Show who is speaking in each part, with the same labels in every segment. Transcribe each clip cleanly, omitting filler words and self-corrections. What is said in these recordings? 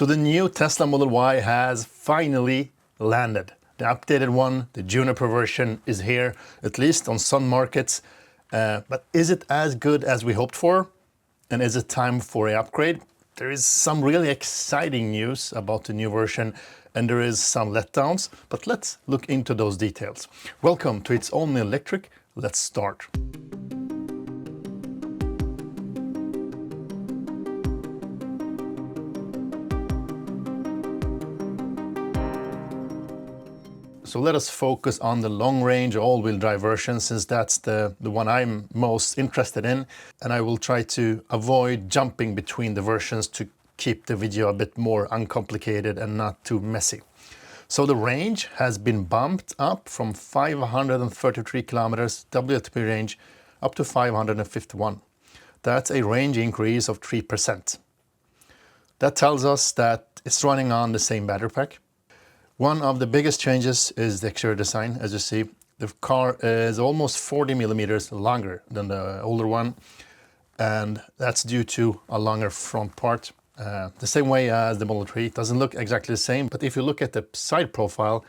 Speaker 1: So the new Tesla Model Y has finally landed. The updated one, the Juniper version, is here, at least on some markets. But is it as good as we hoped for? And is it time for an upgrade? There is some really exciting news about the new version, and there is some letdowns, but let's look into those details. Welcome to It's Only Electric. Let's start. So let us focus on the long-range all-wheel drive version, since that's the one I'm most interested in. And I will try to avoid jumping between the versions to keep the video a bit more uncomplicated and not too messy. So the range has been bumped up from 533 kilometers WLTP range up to 551. That's a range increase of 3%. That tells us that it's running on the same battery pack. One of the biggest changes is the exterior design. As you see, the car is almost 40 millimeters longer than the older one, and that's due to a longer front part. The same way as the Model 3. It doesn't look exactly the same, but if you look at the side profile,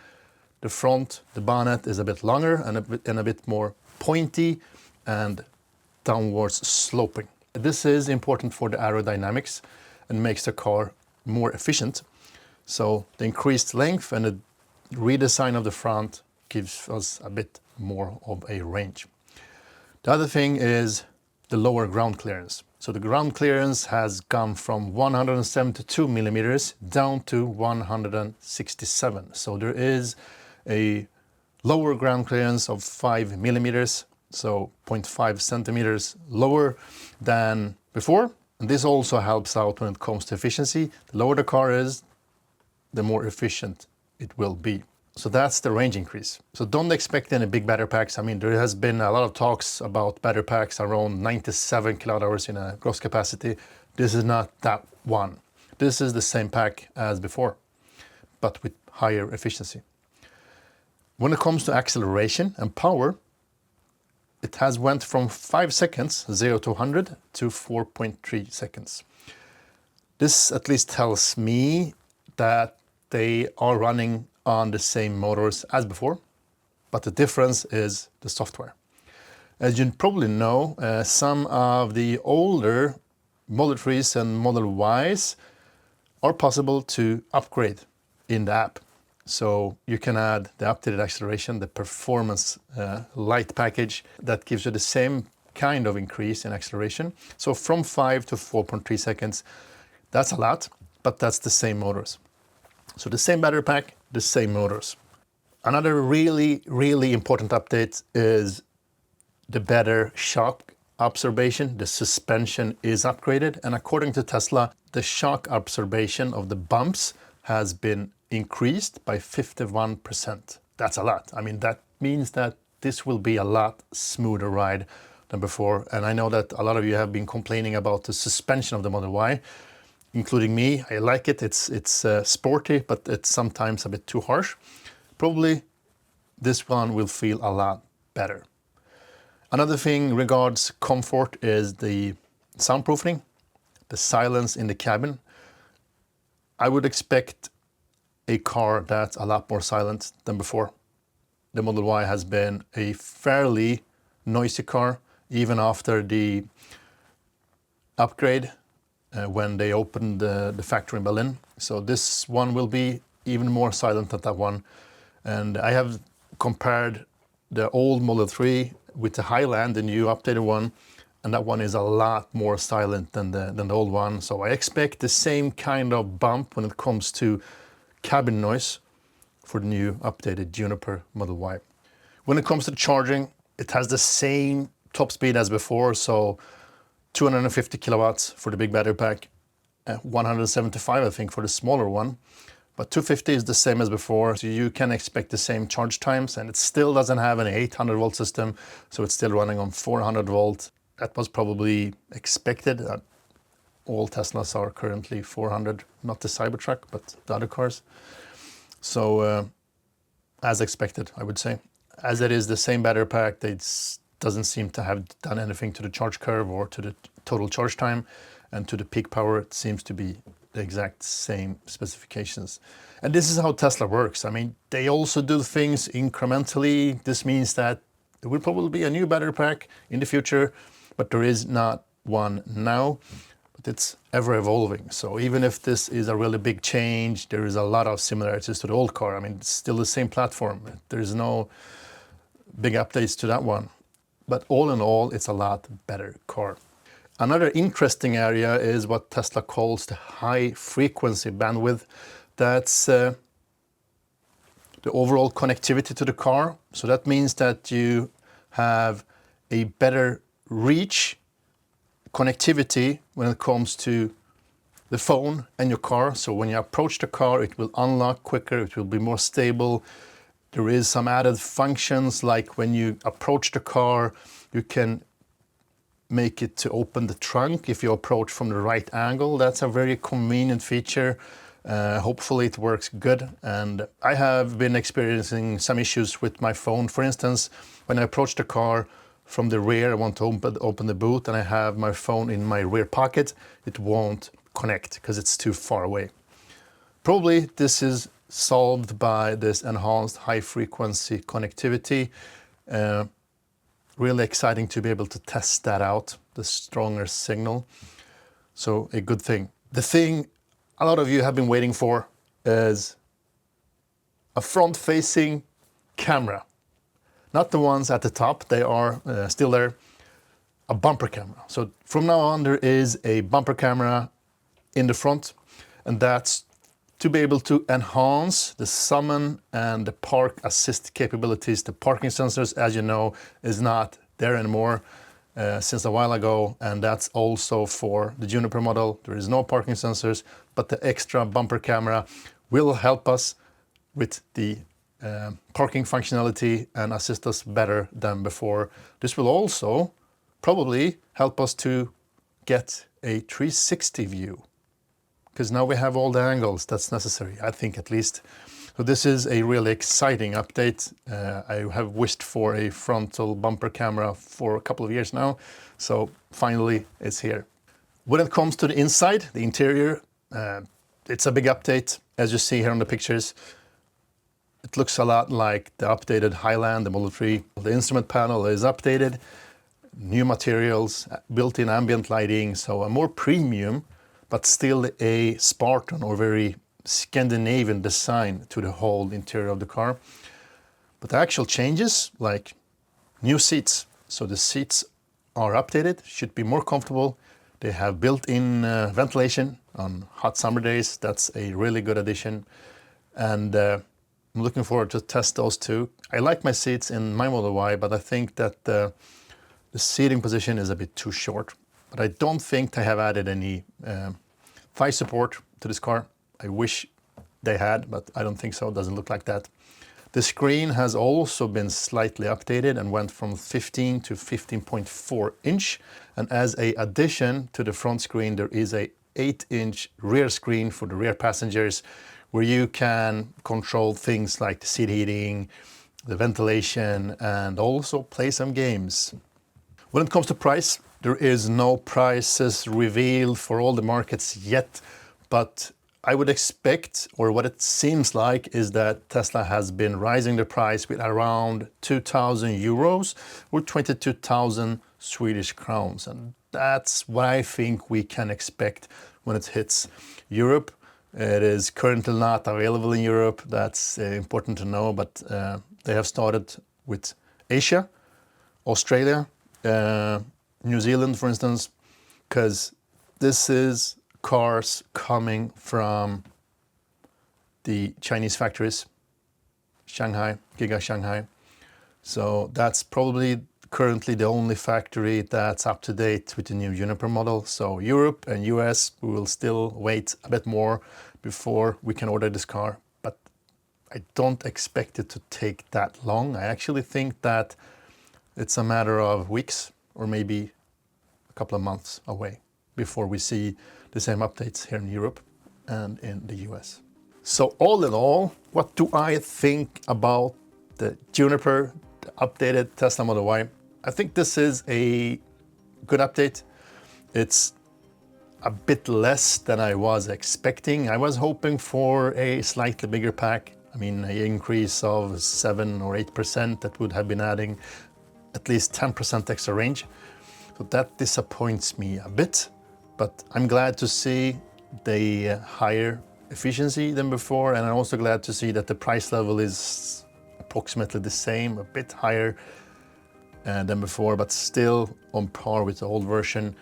Speaker 1: the front, the bonnet is a bit longer and a bit more pointy and downwards sloping. This is important for the aerodynamics and makes the car more efficient. So the increased length and the redesign of the front gives us a bit more of a range. The other thing is the lower ground clearance. So the ground clearance has gone from 172 millimeters down to 167. So there is a lower ground clearance of 5 millimeters, so 0.5 centimeters lower than before. And this also helps out when it comes to efficiency. The lower the car is, the more efficient it will be. So that's the range increase. So don't expect any big battery packs. I mean, there has been a lot of talks about battery packs around 97 kilowatt hours in a gross capacity. This is not that one. This is the same pack as before, but with higher efficiency. When it comes to acceleration and power, it has went from 5 seconds, 0 to 100, to 4.3 seconds. This at least tells me that they are running on the same motors as before, but the difference is the software. As you probably know, some of the older Model 3s and Model Ys are possible to upgrade in the app. So you can add the updated acceleration, the performance light package that gives you the same kind of increase in acceleration. So from 5 to 4.3 seconds, that's a lot, but that's the same motors. So the same battery pack, the same motors. Another really important update is the better shock absorption. The suspension is upgraded, and according to Tesla, the shock absorption of the bumps has been increased by 51%. That's a lot. I mean, that means that this will be a lot smoother ride than before. And I know that a lot of you have been complaining about the suspension of the Model Y, including me. I like it. It's sporty, but it's sometimes a bit too harsh. Probably this one will feel a lot better. Another thing regards comfort is the soundproofing, the silence in the cabin. I would expect a car that's a lot more silent than before. The Model Y has been a fairly noisy car, even after the upgrade when they opened the factory in Berlin. So this one will be even more silent than that one. And I have compared the old Model 3 with the Highland, the new updated one, and that one is a lot more silent than the old one. So I expect the same kind of bump when it comes to cabin noise for the new updated Juniper Model Y. When it comes to charging, it has the same top speed as before, so 250 kilowatts for the big battery pack, 175 I think for the smaller one, but 250 is the same as before, so you can expect the same charge times, and it still doesn't have an 800 volt system, so it's still running on 400 volt. That was probably expected. All Teslas are currently 400, not the Cybertruck, but the other cars. So as expected, I would say. As it is the same battery pack, it doesn't seem to have done anything to the charge curve or to the total charge time, and to the peak power it seems to be the exact same specifications. And this is how Tesla works. I mean, they also do things incrementally. This means that there will probably be a new battery pack in the future, but there is not one now. But it's ever evolving. So even if this is a really big change, there is a lot of similarities to the old car. I mean, it's still the same platform. There is no big updates to that one. But all in all, it's a lot better car. Another interesting area is what Tesla calls the high frequency bandwidth. That's the overall connectivity to the car. So that means that you have a better reach connectivity when it comes to the phone and your car. So when you approach the car, it will unlock quicker, it will be more stable. There is some added functions, like when you approach the car, you can make it to open the trunk if you approach from the right angle. That's a very convenient feature. Hopefully it works good. And I have been experiencing some issues with my phone. For instance, when I approach the car from the rear, I want to open the boot and I have my phone in my rear pocket, it won't connect because it's too far away. Probably this is solved by this enhanced high frequency connectivity. Really exciting to be able to test that out, the stronger signal. So a good thing. The thing a lot of you have been waiting for is a front-facing camera. Not the ones at the top, they are still there. A bumper camera. So from now on there is a bumper camera in the front, and that's to be able to enhance the summon and the park assist capabilities. The parking sensors, as you know, is not there anymore since a while ago, and that's also for the Juniper model. There is no parking sensors, but the extra bumper camera will help us with the parking functionality and assist us better than before. This will also probably help us to get a 360 view, because now we have all the angles that's necessary, I think at least. So this is a really exciting update. I have wished for a frontal bumper camera for a couple of years now, so finally it's here. When it comes to the inside, the interior, it's a big update. As you see here on the pictures, it looks a lot like the updated Highland, the Model 3. The instrument panel is updated, new materials, built-in ambient lighting, so a more premium, but still a Spartan or very Scandinavian design to the whole interior of the car. But the actual changes, like new seats. So the seats are updated, should be more comfortable. They have built-in ventilation on hot summer days. That's a really good addition. And I'm looking forward to test those too. I like my seats in my Model Y, but I think that the seating position is a bit too short. But I don't think they have added any thigh support to this car. I wish they had, but I don't think so. It doesn't look like that. The screen has also been slightly updated and went from 15 to 15.4 inch. And as an addition to the front screen, there is a 8-inch rear screen for the rear passengers, where you can control things like the seat heating, the ventilation, and also play some games. When it comes to price, there is no prices revealed for all the markets yet, but I would expect, or what it seems like, is that Tesla has been rising the price with around 2,000 euros or 22,000 Swedish crowns. And that's what I think we can expect when it hits Europe. It is currently not available in Europe. That's important to know, but they have started with Asia, Australia, New Zealand, for instance, because this is cars coming from the Chinese factories, Shanghai, Giga Shanghai. So that's probably currently the only factory that's up to date with the new Juniper model. So Europe and US, we will still wait a bit more before we can order this car, but I don't expect it to take that long. I actually think that it's a matter of weeks or maybe a couple of months away before we see the same updates here in Europe and in the US. So all in all, what do I think about the Juniper, the updated Tesla Model Y? I think this is a good update. It's a bit less than I was expecting. I was hoping for a slightly bigger pack. I mean, an increase of 7 or 8% that would have been adding at least 10% extra range. So that disappoints me a bit, but I'm glad to see the higher efficiency than before, and I'm also glad to see that the price level is approximately the same, a bit higher than before, but still on par with the old version.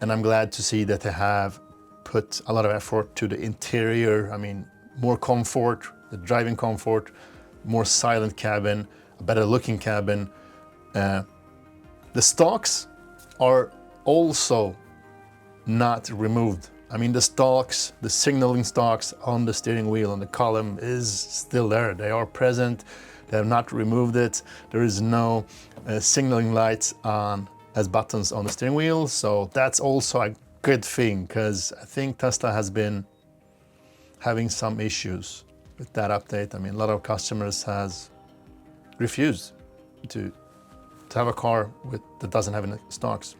Speaker 1: And I'm glad to see that they have put a lot of effort to the interior. I mean, more comfort, the driving comfort, more silent cabin, a better looking cabin. The stalks are also not removed. I mean, the stalks, the signaling stalks on the steering wheel and the column is still there. They are present. They have not removed it. There is no signaling lights on as buttons on the steering wheel. So that's also a good thing, because I think Tesla has been having some issues with that update. I mean, a lot of customers has refused to have a car that doesn't have any stalks.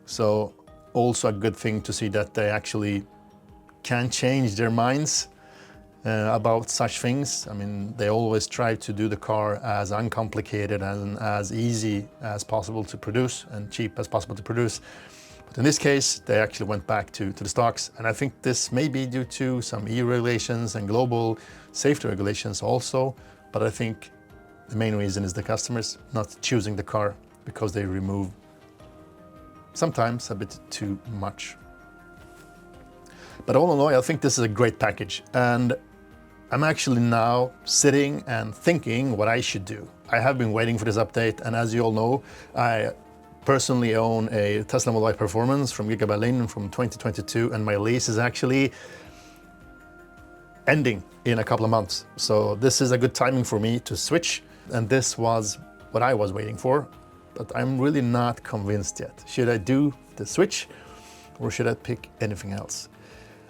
Speaker 1: So also a good thing to see that they actually can change their minds about such things. I mean, they always try to do the car as uncomplicated and as easy as possible to produce and cheap as possible to produce. But in this case, they actually went back to the stocks. And I think this may be due to some EU regulations and global safety regulations also. But I think the main reason is the customers not choosing the car because they remove sometimes a bit too much. But all in all, I think this is a great package. And I'm actually now sitting and thinking what I should do. I have been waiting for this update, and as you all know, I personally own a Tesla Model Y Performance from Giga Berlin from 2022, and my lease is actually ending in a couple of months. So this is a good timing for me to switch, and this was what I was waiting for, but I'm really not convinced yet. Should I do the switch, or should I pick anything else?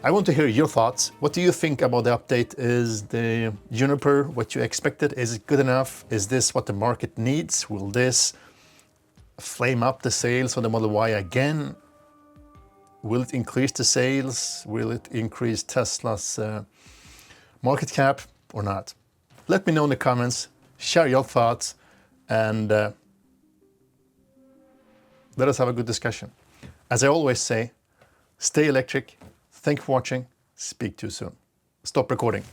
Speaker 1: I want to hear your thoughts. What do you think about the update? Is the Juniper what you expected? Is it good enough? Is this what the market needs? Will this flame up the sales on the Model Y again? Will it increase the sales? Will it increase Tesla's market cap or not? Let me know in the comments, share your thoughts, and let us have a good discussion. As I always say, stay electric. Thank you for watching. Speak to you soon. Stop recording.